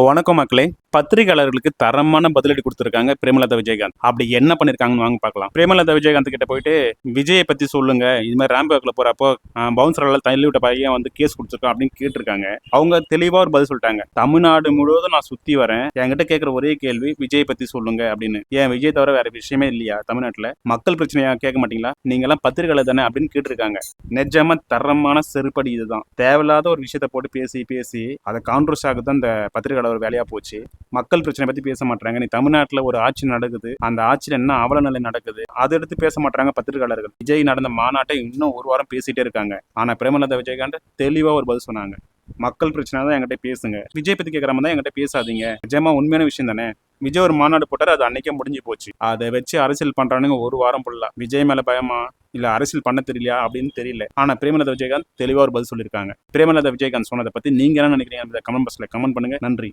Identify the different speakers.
Speaker 1: வணக்கம் மக்களே. பத்திரிகையாளர்களுக்கு தரமான பதிலடி கொடுத்துருக்காங்க பிரேமலதா விஜயகாந்த். அப்படி என்ன பண்ணிருக்காங்கன்னு வாங்க பார்க்கலாம். பிரேமலதா விஜயகாந்த் கிட்ட போயிட்டு விஜயை பத்தி சொல்லுங்க, இது மாதிரி ரேம்பேக்ல போறப்போ பவுன்சரால தள்ளி விட்ட பையன் வந்து கேஸ் கொடுத்துருக்கான் அப்படின்னு கேட்டிருக்காங்க. அவங்க தெளிவா ஒரு பதில் சொல்லிட்டாங்க. தமிழ்நாடு முழுவதும் நான் சுத்தி வரேன், என்கிட்ட கேட்கிற ஒரே கேள்வி விஜயை பத்தி சொல்லுங்க அப்படின்னு. ஏன் விஜய் தவிர வேற விஷயமே இல்லையா தமிழ்நாட்டுல? மக்கள் பிரச்சனையா கேட்க மாட்டீங்களா? நீங்க எல்லாம் பத்திரிகையாளர் தானே அப்படின்னு கேட்டிருக்காங்க. நிஜமா தரமான செருப்படி இதுதான். தேவையில்லாத ஒரு விஷயத்த போட்டு பேசி பேசி அதை கான்ட்ரோஸ் ஆகுதான் இந்த பத்திரிகையாளர் ஒரு வேலையா போச்சு. மக்கள் பிரச்சனை பத்தி பேச மாட்டாங்க. நீ தமிழ்நாட்டுல ஒரு ஆட்சி நடக்குது, அந்த ஆட்சியில என்ன அவல நிலை நடக்குது அதை எடுத்து பேச மாட்டாங்க பத்திரிகையாளர்கள். விஜய் நடந்த மாநாட்டை இன்னும் ஒரு வாரம் பேசிட்டே இருக்காங்க. ஆனா பிரேமலதா விஜயகாந்த் தெளிவா ஒரு பதில் சொன்னாங்க. மக்கள் பிரச்சனை தான் என்கிட்ட பேசுங்க, விஜய் பத்தி கேட்கற மாதிரி தான் என்கிட்ட பேசாதீங்க. நிஜமா உண்மையான விஷயம் தானே. விஜய் ஒரு மாநாடு போட்டாரு, அது அன்னைக்கே முடிஞ்சு போச்சு. அதை வச்சு அரசியல் பண்றானுங்க ஒரு வாரம் ஃபுல்லா. விஜய் மேல பயமா இல்ல அரசியல் பண்ண தெரியலையா அப்படின்னு தெரியல. ஆனா பிரேமலதா விஜயகாந்த் தெளிவா ஒரு பதில் சொல்லியிருக்காங்க. பிரேமலதா விஜயகாந்த் சொன்னதை பத்தி நீங்க என்ன நினைக்கிறீங்க? கமெண்ட் பாக்ஸ்ல கமெண்ட் பண்ணுங்க. நன்றி.